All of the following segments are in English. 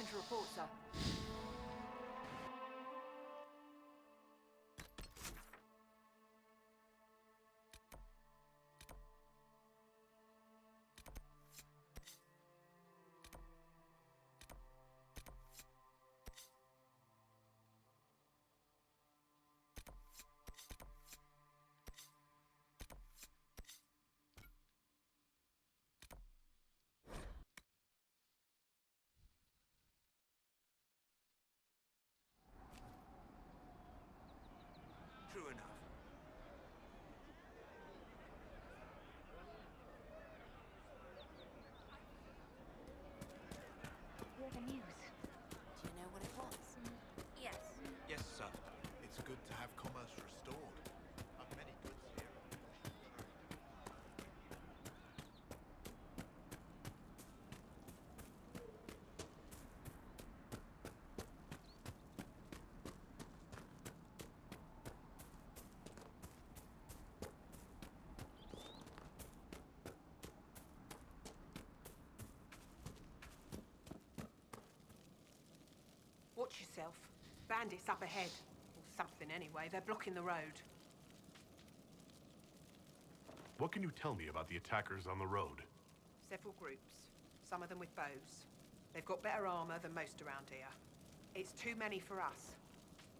Nothing to report, sir. True enough. Hear the news. Do you know what it was? Yes. Yes, sir. It's good to have commerce restored. I've many goods here. Watch yourself. Bandits up ahead. Or something anyway. They're blocking the road. What can you tell me about the attackers on the road? Several groups. Some of them with bows. They've got better armor than most around here. It's too many for us.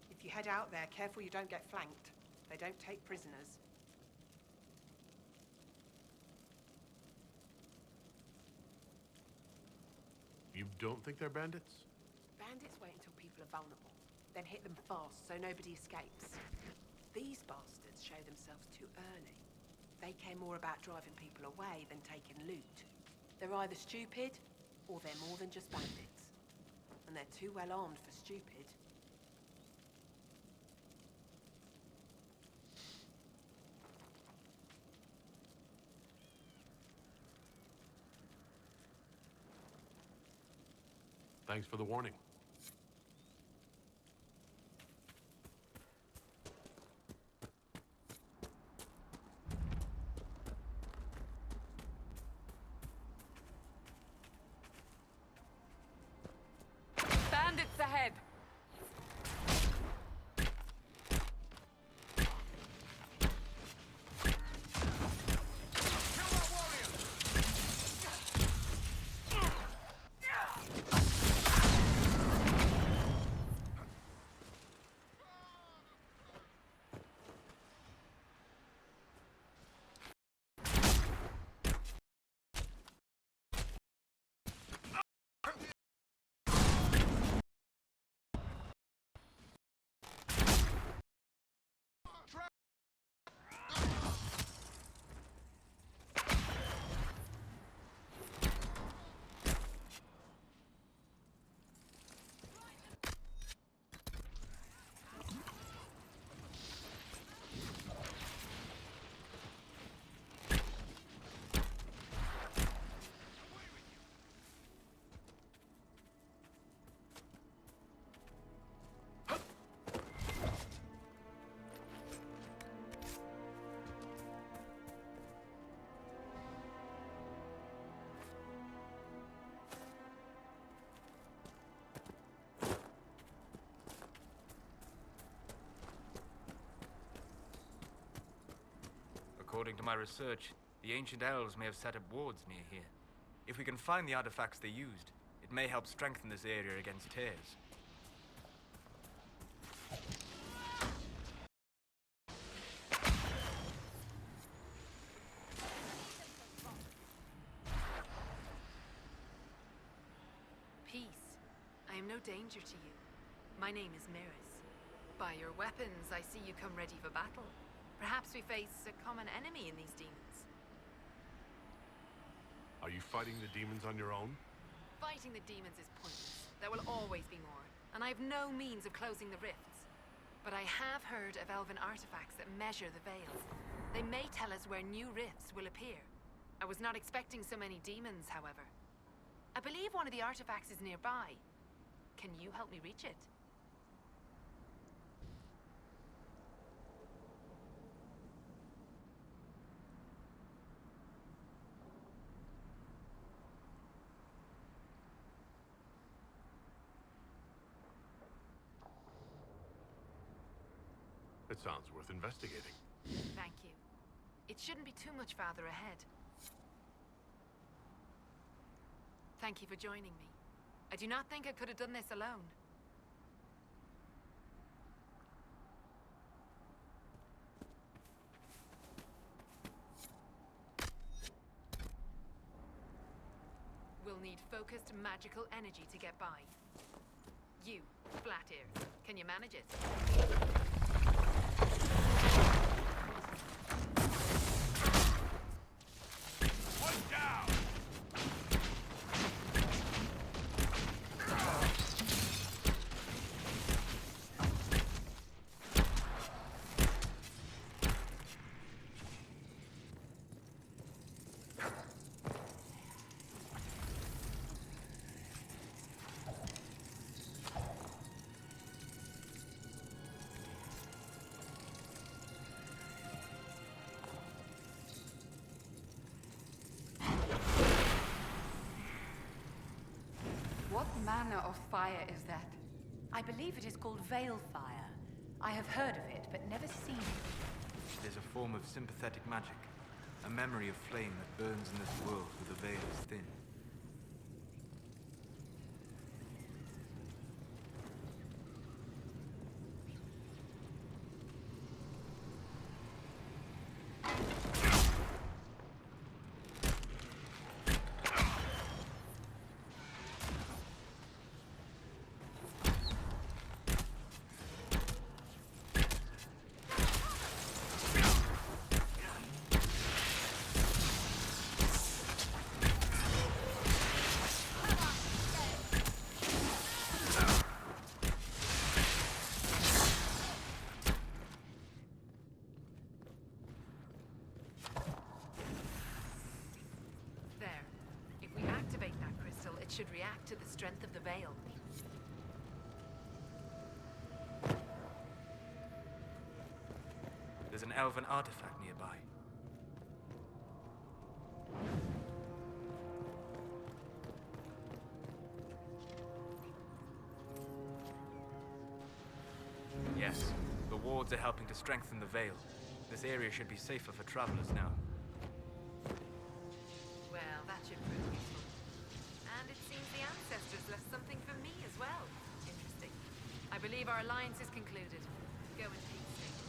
If you head out there, careful you don't get flanked. They don't take prisoners. You don't think they're bandits? Bandits wait until people are vulnerable, then hit them fast so nobody escapes. These bastards show themselves too early. They care more about driving people away than taking loot. They're either stupid, or they're more than just bandits. And they're too well armed for stupid. Thanks for the warning. Bandits ahead! According to my research, the ancient elves may have set up wards near here. If we can find the artifacts they used, it may help strengthen this area against tears. Peace. I am no danger to you. My name is Miris. By your weapons, I see you come ready for battle. Perhaps we face a common enemy in these demons. Are you fighting the demons on your own? Fighting the demons is pointless. There will always be more, and I have no means of closing the rifts. But I have heard of elven artifacts that measure the veils. They may tell us where new rifts will appear. I was not expecting so many demons, however. I believe one of the artifacts is nearby. Can you help me reach it? It sounds worth investigating. Thank you. It shouldn't be too much farther ahead. Thank you for joining me. I do not think I could have done this alone. We'll need focused magical energy to get by. You, Flatear, can you manage it? One down! What manner of fire is that? I believe it is called Veil Fire. I have heard of it, but never seen it. It is a form of sympathetic magic. A memory of flame that burns in this world where the veil is thin. Should react to the strength of the veil. There's an elven artifact nearby. Yes, the wards are helping to strengthen the veil. This area should be safer for travelers now. Well, that should prove useful. And it seems the ancestors left something for me as well. Interesting. I believe our alliance is concluded. Go in peace, Satan.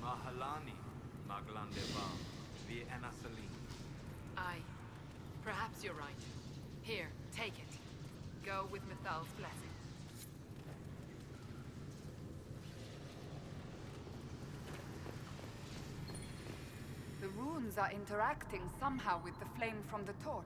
Mahalani, Maglande vi Enasali. Aye. Perhaps you're right. Here, take it. Go with Mithal's blessing. The runes are interacting somehow with the flame from the torch.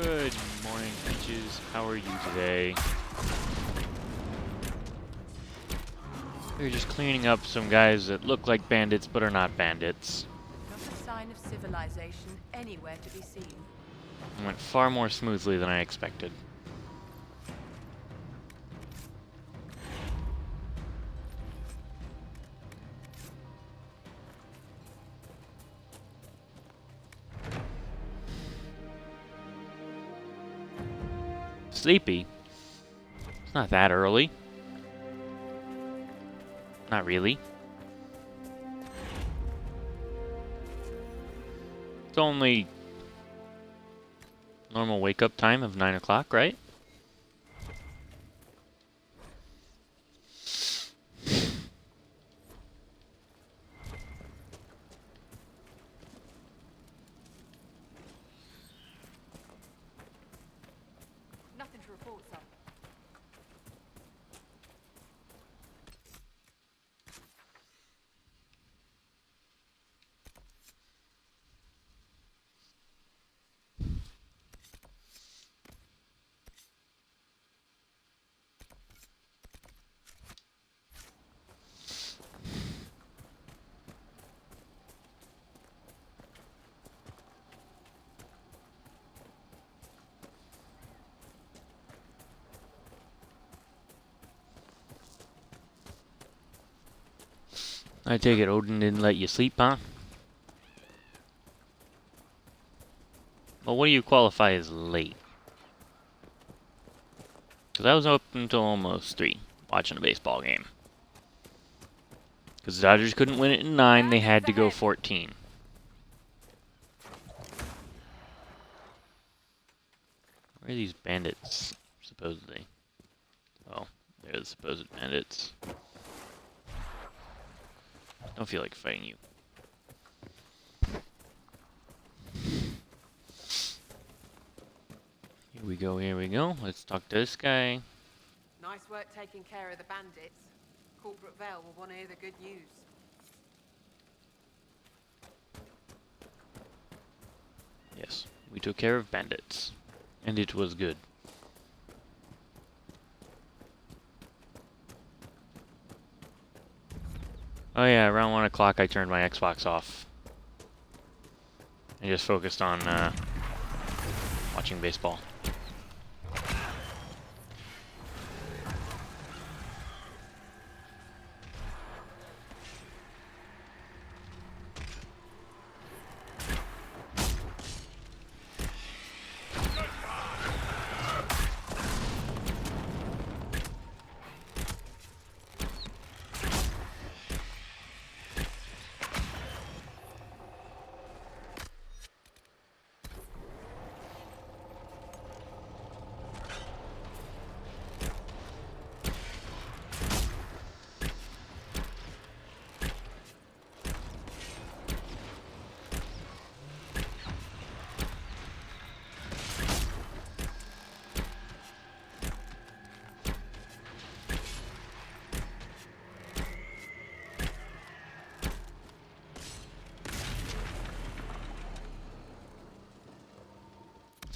Good morning, Peaches. How are you today? We're just cleaning up some guys that look like bandits but are not bandits. Not a sign of civilization anywhere to be seen. It went far more smoothly than I expected. Sleepy? It's not that early. Not really. It's only normal wake-up time of 9 o'clock, right? Nothing to report, sir. I take it Odin didn't let you sleep, huh? Well, what do you qualify as late? Because I was up until almost 3, watching a baseball game. Because the Dodgers couldn't win it in 9, they had to go 14. Where are these bandits, supposedly? Oh, they're the supposed bandits. Don't feel like fighting you. Here we go, here we go. Let's talk to this guy. Nice work taking care of the bandits. Corporate Vale will want to hear the good news. Yes, we took care of bandits. And it was good. Oh yeah, around 1 o'clock I turned my Xbox off. And just focused on watching baseball.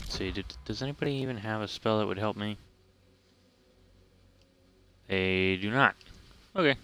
See, does anybody even have a spell that would help me? They do not. Okay.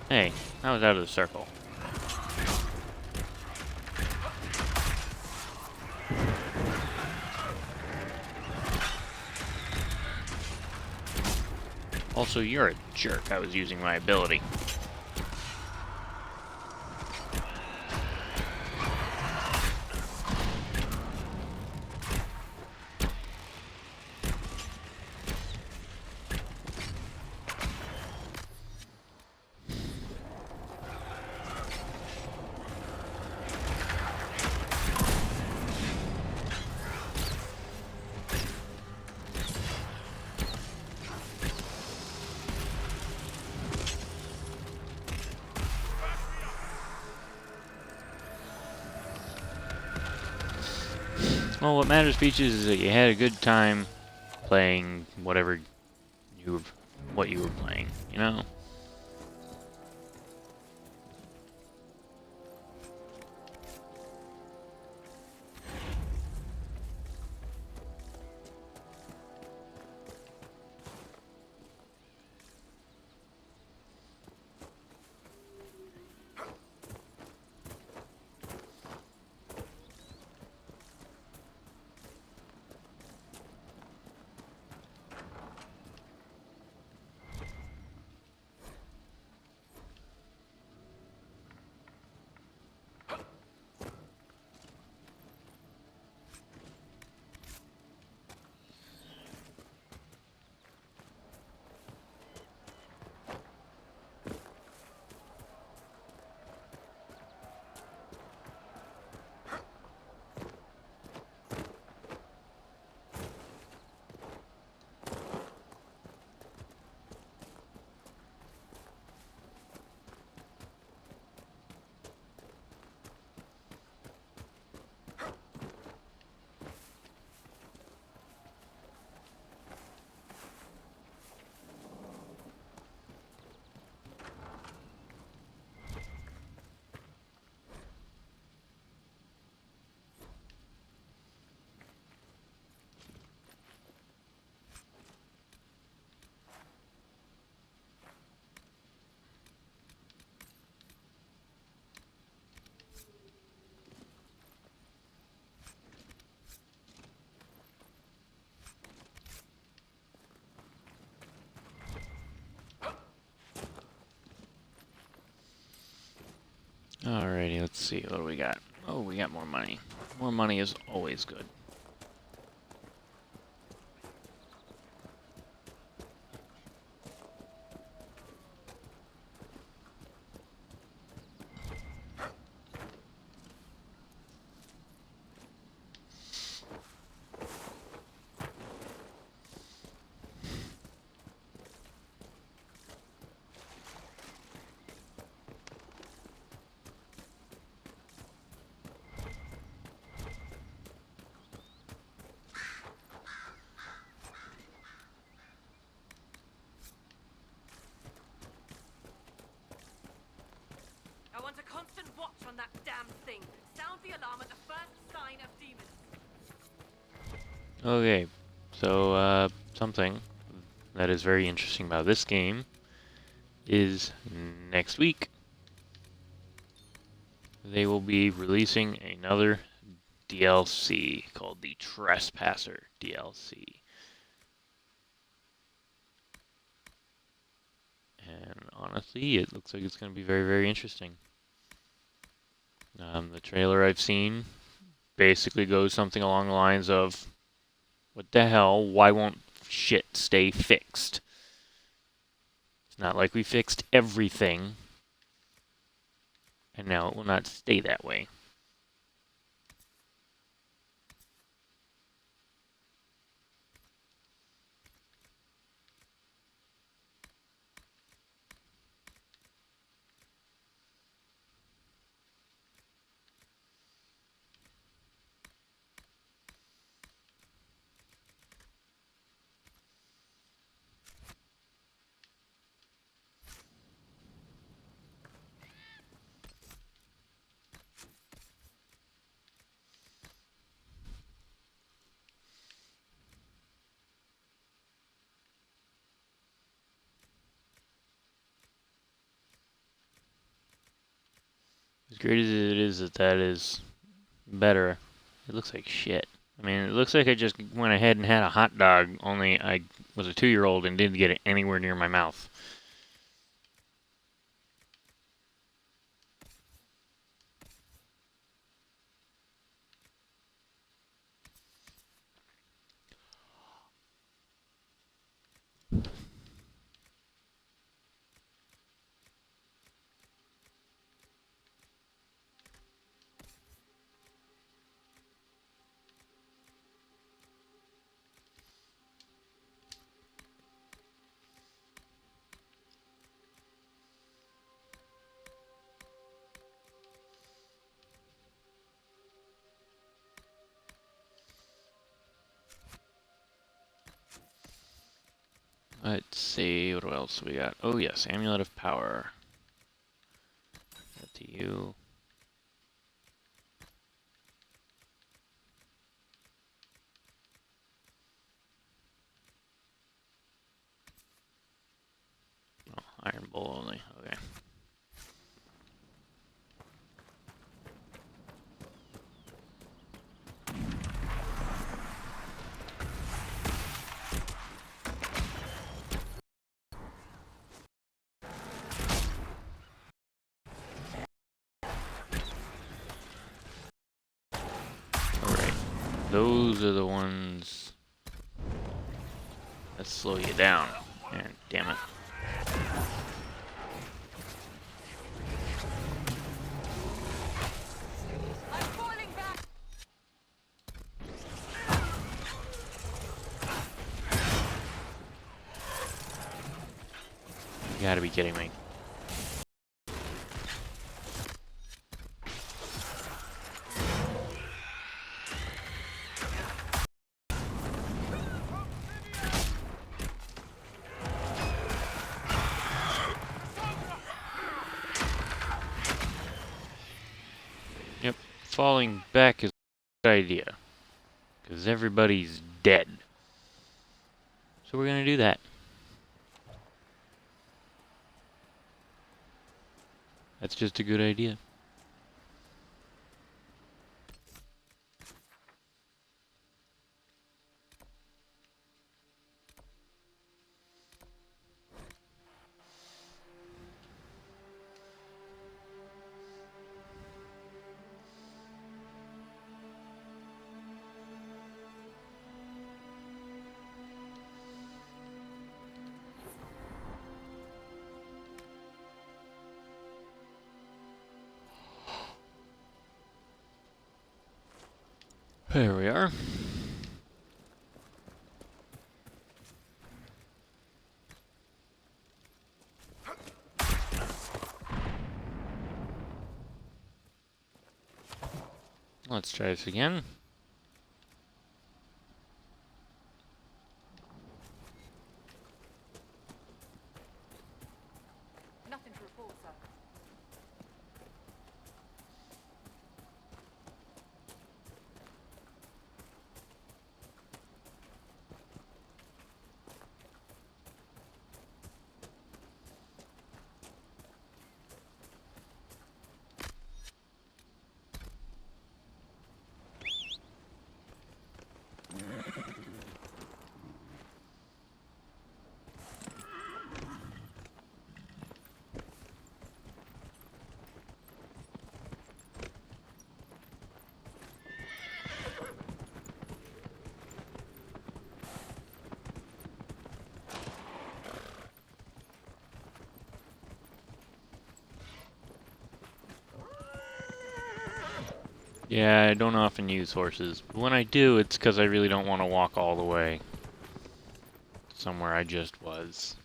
Hey, I was out of the circle. Also, you're a jerk. I was using my ability. Well, what matters, Peaches, is that you had a good time playing whatever what you were playing, you know? Alrighty, let's see. What do we got? Oh, we got more money. More money is always good. I want a constant watch on that damn thing. Sound the alarm at the first sign of demons. Okay, so something that is very interesting about this game is next week they will be releasing another DLC called the Trespasser DLC. And honestly, it looks like it's going to be very, very interesting. The trailer I've seen basically goes something along the lines of, what the hell, why won't shit stay fixed? It's not like we fixed everything, and now it will not stay that way. As great as it is that is better, it looks like shit. I mean, it looks like I just went ahead and had a hot dog, only I was a 2-year-old and didn't get it anywhere near my mouth. Let's see, what else we got? Oh yes, Amulet of Power. That to you. Oh, Iron Bowl only, okay. Alright, those are the ones that slow you down. And damn it. I'm falling back. You gotta be kidding me. Yep, falling back is a good idea. Because everybody's dead. So we're gonna do that. That's just a good idea. There we are. Let's try this again. Nothing to report, sir. Yeah, I don't often use horses. But when I do, it's because I really don't want to walk all the way somewhere I just was.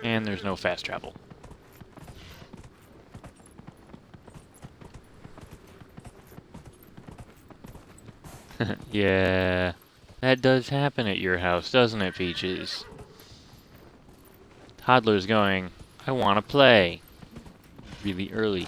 And there's no fast travel. Yeah, that does happen at your house, doesn't it, Peaches? Toddler's going, I want to play. Really early.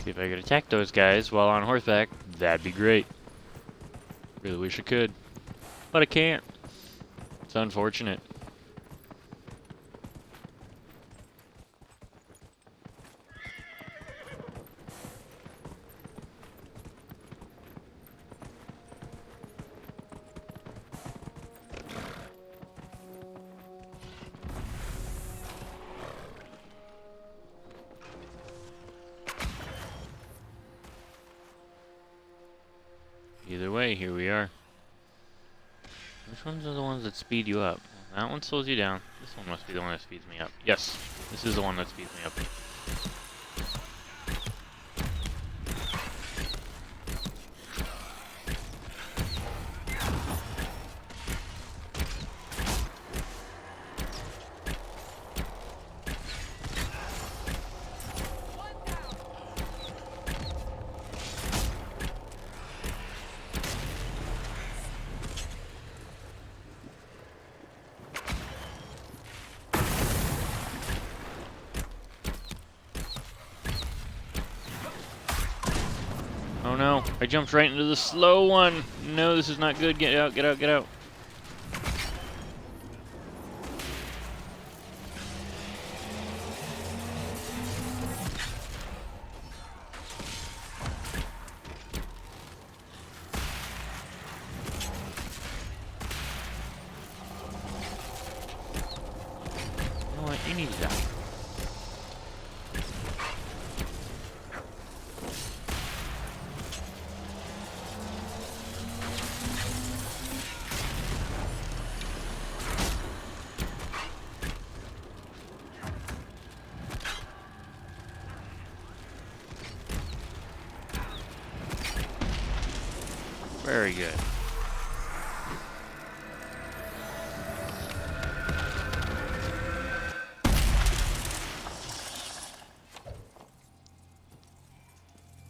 See if I could attack those guys while on horseback. That'd be great. Really wish I could. But I can't. It's unfortunate. Either way, here we are. Which ones are the ones that speed you up? That one slows you down. This one must be the one that speeds me up. Yes, this is the one that speeds me up. no! I jumped right into the slow one! No, this is not good. Get out, get out, get out. You know what? You need to die. Very good.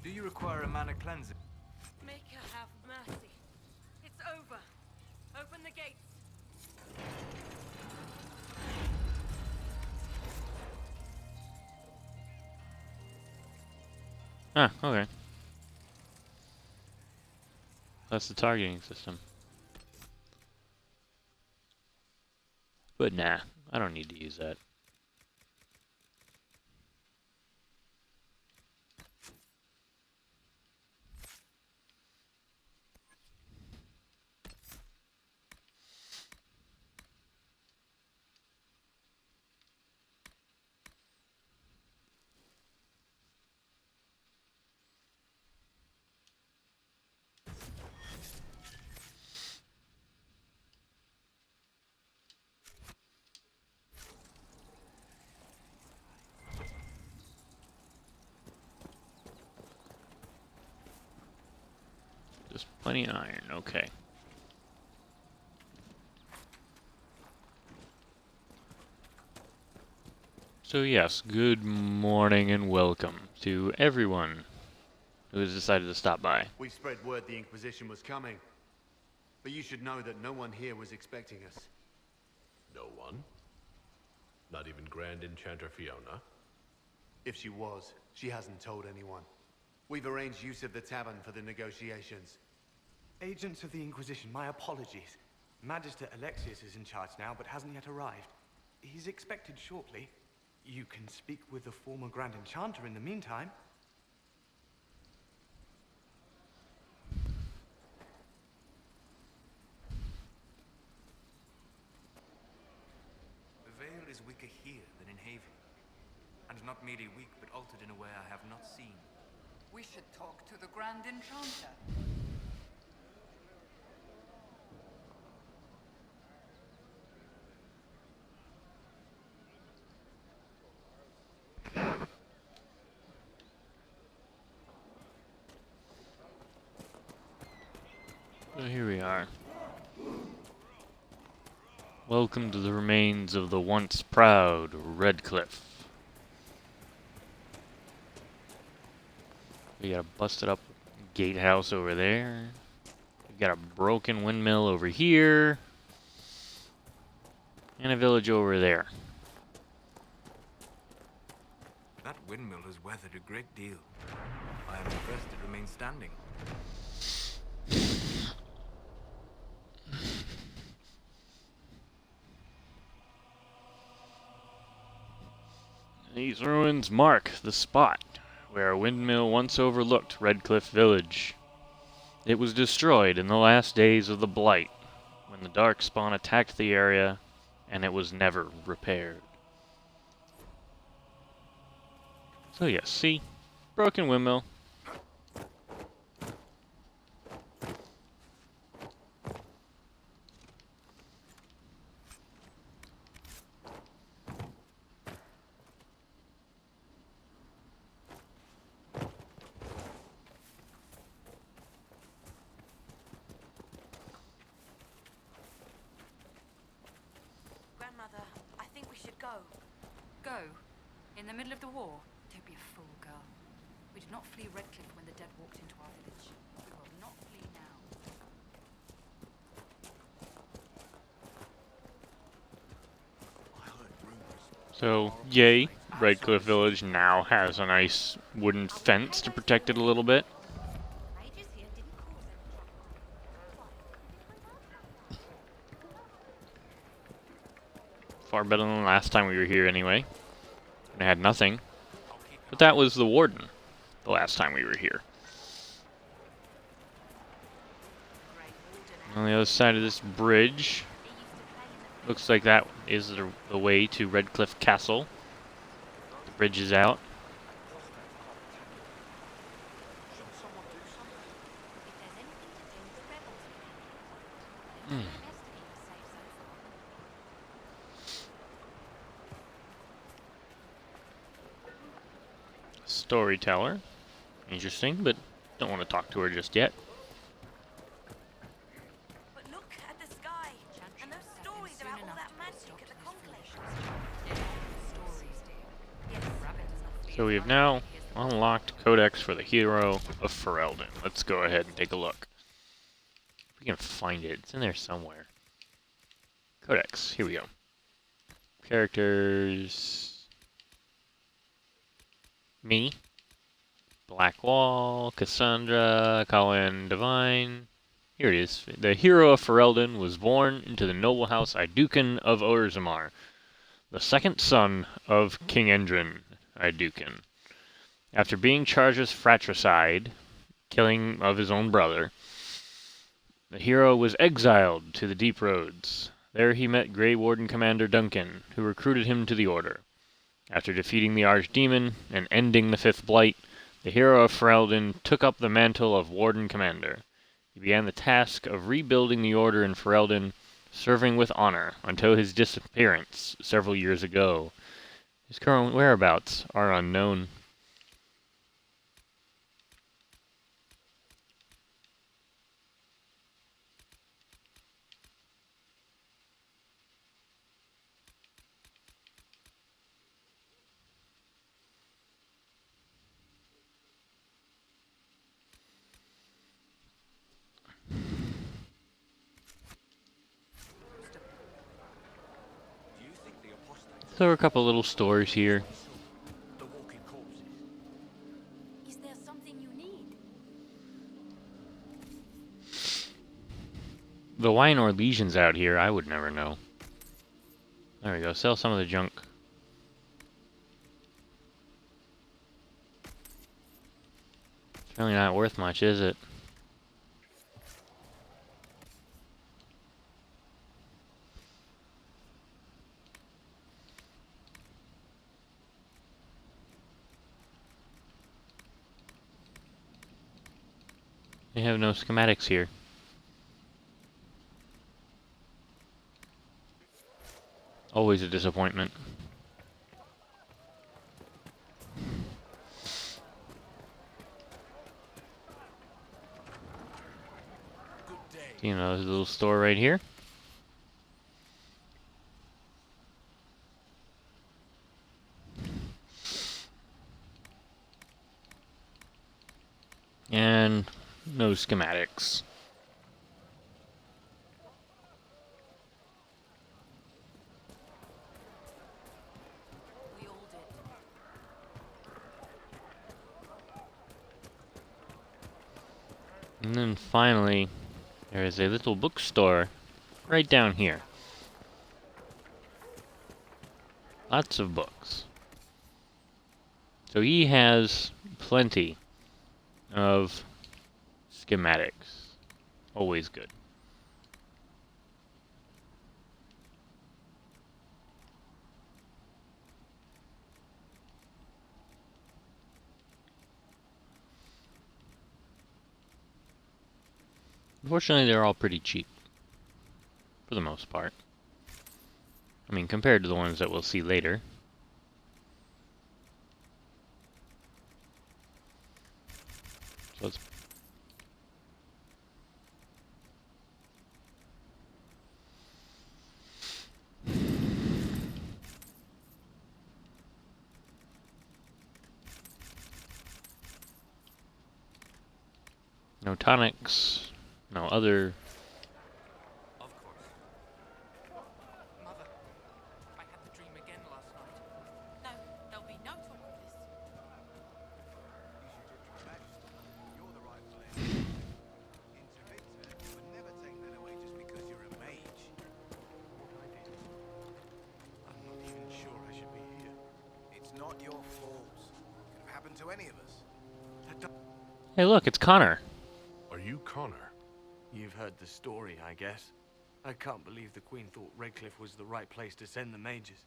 Do you require a mana cleansing? Make her have mercy. It's over. Open the gates. Ah, okay. That's the targeting system. But nah, I don't need to use that. Just plenty of iron, okay. So yes, good morning and welcome to everyone who has decided to stop by. We spread word the Inquisition was coming. But you should know that no one here was expecting us. No one? Not even Grand Enchanter Fiona? If she was, she hasn't told anyone. We've arranged use of the tavern for the negotiations. Agents of the Inquisition, my apologies. Magister Alexius is in charge now, but hasn't yet arrived. He's expected shortly. You can speak with the former Grand Enchanter in the meantime. The veil is weaker here than in Haven. And not merely weak, but altered in a way I have not seen. We should talk to the Grand Enchanter. So here we are. Welcome to the remains of the once proud Redcliffe. We got a busted up gatehouse over there. We got a broken windmill over here. And a village over there. That windmill has weathered a great deal. I am impressed it remains standing. These ruins mark the spot where a windmill once overlooked Redcliffe Village. It was destroyed in the last days of the Blight, when the Darkspawn attacked the area, and it was never repaired. So yes, see? Broken windmill. Grandmother, I think we should go. Go? In the middle of the war? Don't be a fool, girl. We did not flee Redcliffe when the dead walked into our village. We will not flee now. I heard rumors. So, yay, Redcliffe Village now has a nice wooden fence to protect it a little bit. Ages Far better than the last time we were here, anyway. And I had nothing. But that was the warden, the last time we were here. On the other side of this bridge, looks like that is the way to Redcliffe Castle. The bridge is out. Storyteller. Interesting, but don't want to talk to her just yet. But look at the sky and those stories about all that magic at the conclave. So we have now unlocked Codex for the hero of Ferelden. Let's go ahead and take a look. If we can find it, it's in there somewhere. Codex, here we go. Characters. Me. Blackwall, Cassandra, Colin Divine. Here it is. The hero of Ferelden was born into the noble house Iduken of Orzammar, the second son of King Endrin Iduken. After being charged with fratricide, killing of his own brother, the hero was exiled to the Deep Roads. There he met Grey Warden Commander Duncan, who recruited him to the Order. After defeating the Archdemon and ending the Fifth Blight, the hero of Ferelden took up the mantle of Warden Commander. He began the task of rebuilding the Order in Ferelden, serving with honor until his disappearance several years ago. His current whereabouts are unknown. There are a couple little stories here. Is there something you need? The Wynor Legion's out here, I would never know. There we go, sell some of the junk. It's really not worth much, is it? They have no schematics here. Always a disappointment. You know, there's a little store right here. And no schematics. We all did. And then finally, there is a little bookstore right down here. Lots of books. So he has plenty of schematics. Always good. Unfortunately, they're all pretty cheap. For the most part. I mean, compared to the ones that we'll see later. So let's... No tonics, no other... Of course. Mother, I had the dream again last night. No, there'll be no talk of this. You're the rightful heir. Into Victor, but never take that away just because you're a mage. to any of us. Hey, look, it's Connor. Are you Connor? You've heard the story, I guess. I can't believe the Queen thought Redcliffe was the right place to send the mages.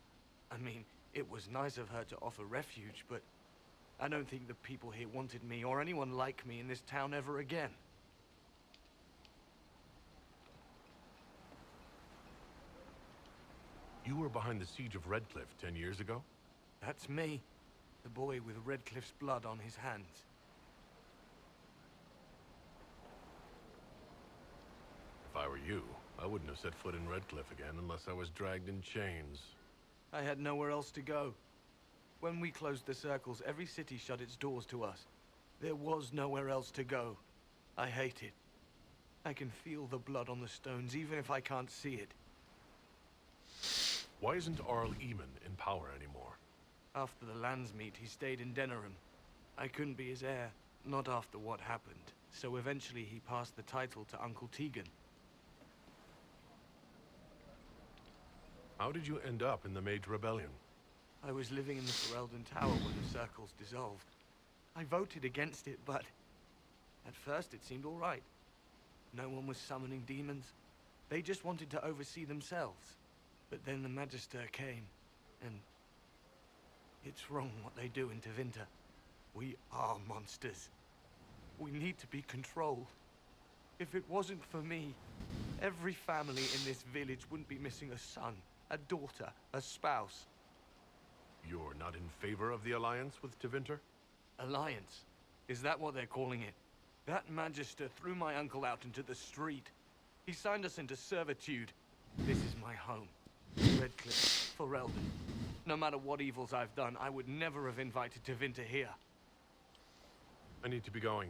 I mean, it was nice of her to offer refuge, but I don't think the people here wanted me or anyone like me in this town ever again. You were behind the siege of Redcliffe 10 years ago? That's me. The boy with Redcliffe's blood on his hands. If I were you, I wouldn't have set foot in Redcliffe again unless I was dragged in chains. I had nowhere else to go. When we closed the circles, every city shut its doors to us. There was nowhere else to go. I hate it. I can feel the blood on the stones, even if I can't see it. Why isn't Arl Eamon in power anymore? After the lands meet, he stayed in Denerim. I couldn't be his heir, not after what happened. So eventually he passed the title to Uncle Tegan. How did you end up in the Mage Rebellion? I was living in the Ferelden Tower when the circles dissolved. I voted against it, but at first it seemed all right. No one was summoning demons. They just wanted to oversee themselves. But then the Magister came, and it's wrong what they do in Tevinter. We are monsters. We need to be controlled. If it wasn't for me, every family in this village wouldn't be missing a son, a daughter, a spouse. You're not in favor of the alliance with Tevinter? Alliance? Is that what they're calling it? That Magister threw my uncle out into the street. He signed us into servitude. This is my home. Redcliffe, Ferelden. No matter what evils I've done, I would never have invited Tevinter here. I need to be going.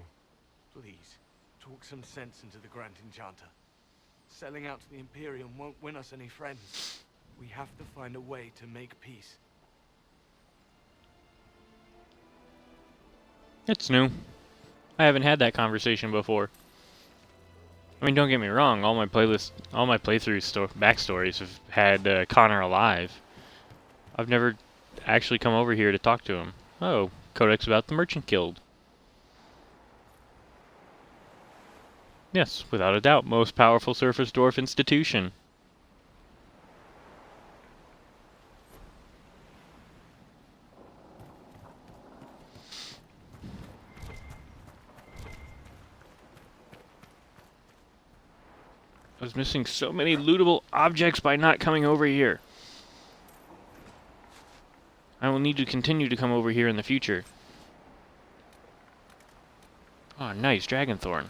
Please, talk some sense into the Grand Enchanter. Selling out to the Imperium won't win us any friends. We have to find a way to make peace. It's new. I haven't had that conversation before. I mean, don't get me wrong. All my playthrough backstories have had Connor alive. I've never actually come over here to talk to him. Oh, Codex about the Merchant Guild. Yes, without a doubt, most powerful surface dwarf institution. I was missing so many lootable objects by not coming over here. I will need to continue to come over here in the future. Oh, nice, Dragonthorn.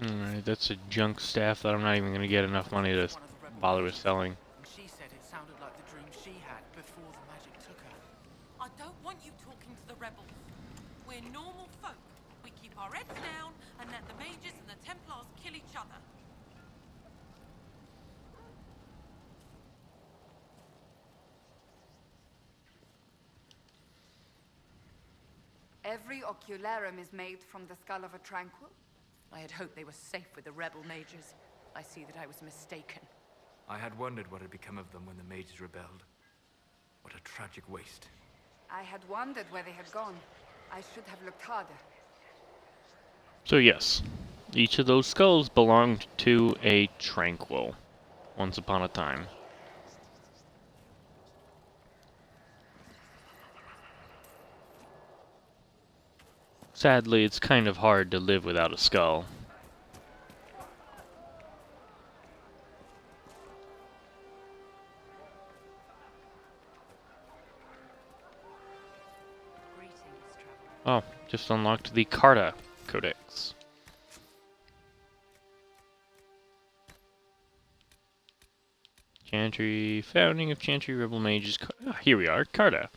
Alright, that's a junk staff that I'm not even going to get enough money to bother with selling. She said it sounded like the dream she had before the magic took her. I don't want you talking to the rebels. We're normal folk. We keep our heads down and let the mages and the Templars kill each other. Every ocularum is made from the skull of a tranquil. I had hoped they were safe with the rebel mages. I see that I was mistaken. I had wondered what had become of them when the mages rebelled. What a tragic waste. I had wondered where they had gone. I should have looked harder. So yes, each of those skulls belonged to a tranquil, once upon a time. Sadly, it's kind of hard to live without a skull. Oh, just unlocked the Carta Codex. Chantry, founding of Chantry Rebel Mages. Here we are, Carta.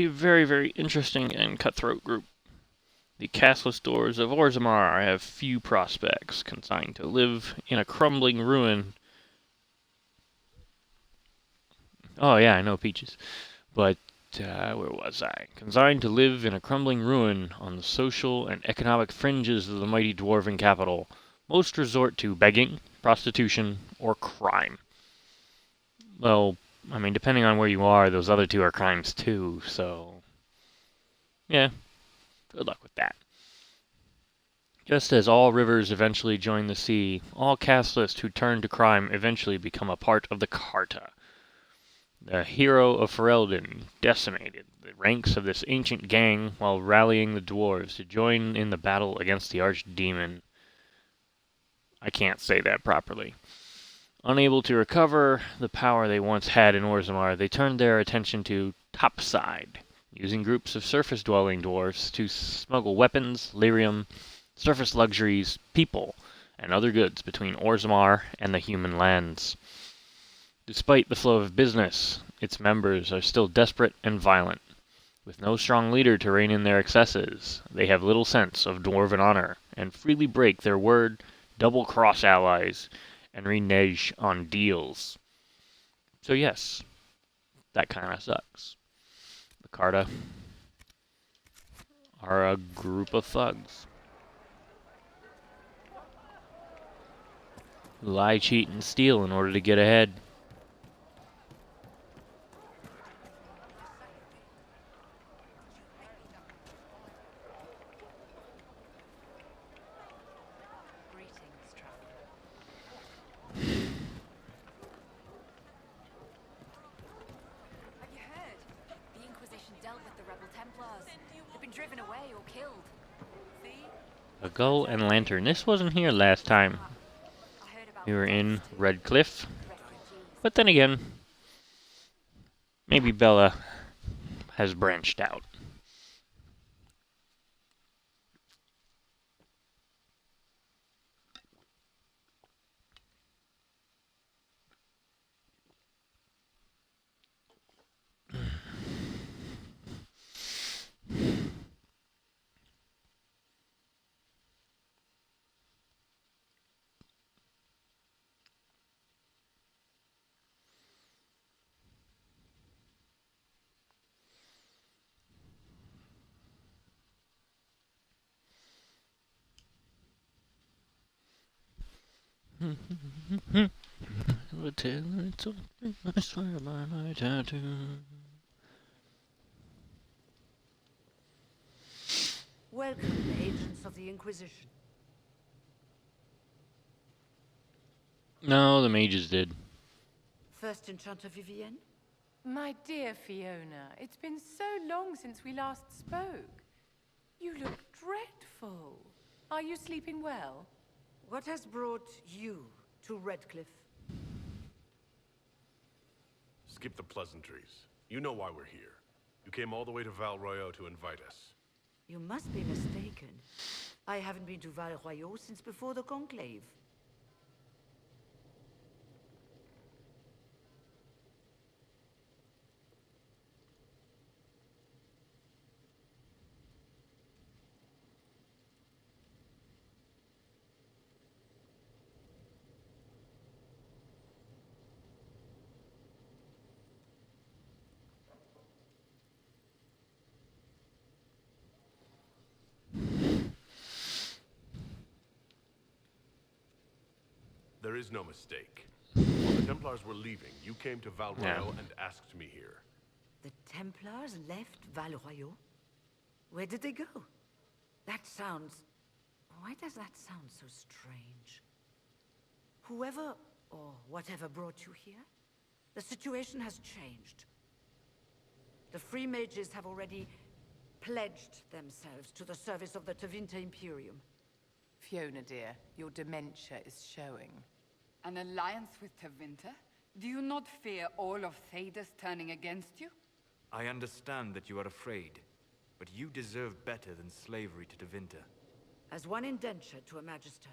a very, very interesting and cutthroat group. The castless doors of Orzammar have few prospects, consigned to live in a crumbling ruin. Oh yeah, I know Peaches. But, where was I? Consigned to live in a crumbling ruin on the social and economic fringes of the mighty dwarven capital. Most resort to begging, prostitution, or crime. Well, I mean, depending on where you are, those other two are crimes too, so... yeah, good luck with that. Just as all rivers eventually join the sea, all castlists who turn to crime eventually become a part of the Carta. The hero of Ferelden decimated the ranks of this ancient gang while rallying the dwarves to join in the battle against the archdemon. I can't say that properly. Unable to recover the power they once had in Orzammar, they turned their attention to Topside, using groups of surface-dwelling dwarves to smuggle weapons, lyrium, surface luxuries, people, and other goods between Orzammar and the human lands. Despite the flow of business, its members are still desperate and violent. With no strong leader to rein in their excesses, they have little sense of dwarven honor, and freely break their word, double-cross allies, and renege on deals. So yes, that kinda sucks. The Carta are a group of thugs. Who lie, cheat, and steal in order to get ahead. A gull and lantern. This wasn't here last time. We were in Redcliffe. But then again, maybe Bella has branched out. I swear by my tattoo. Welcome, agents of the Inquisition. No, the mages did. First Enchanter Vivienne? My dear Fiona, it's been so long since we last spoke. You look dreadful. Are you sleeping well? What has brought you to Redcliffe? Skip the pleasantries. You know why we're here. You came all the way to Val Royeaux to invite us. You must be mistaken. I haven't been to Val Royeaux since before the Conclave. There is no mistake. While the Templars were leaving, you came to Val Royeaux and asked me here. The Templars left Val Royeaux? Where did they go? That sounds... Why does that sound so strange? Whoever or whatever brought you here, the situation has changed. The Free Mages have already pledged themselves to the service of the Tevinter Imperium. Fiona, dear, your dementia is showing. An alliance with Tevinter? Do you not fear all of Thedas turning against you? I understand that you are afraid, but you deserve better than slavery to Tevinter. As one indentured to a Magister,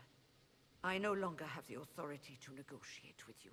I no longer have the authority to negotiate with you.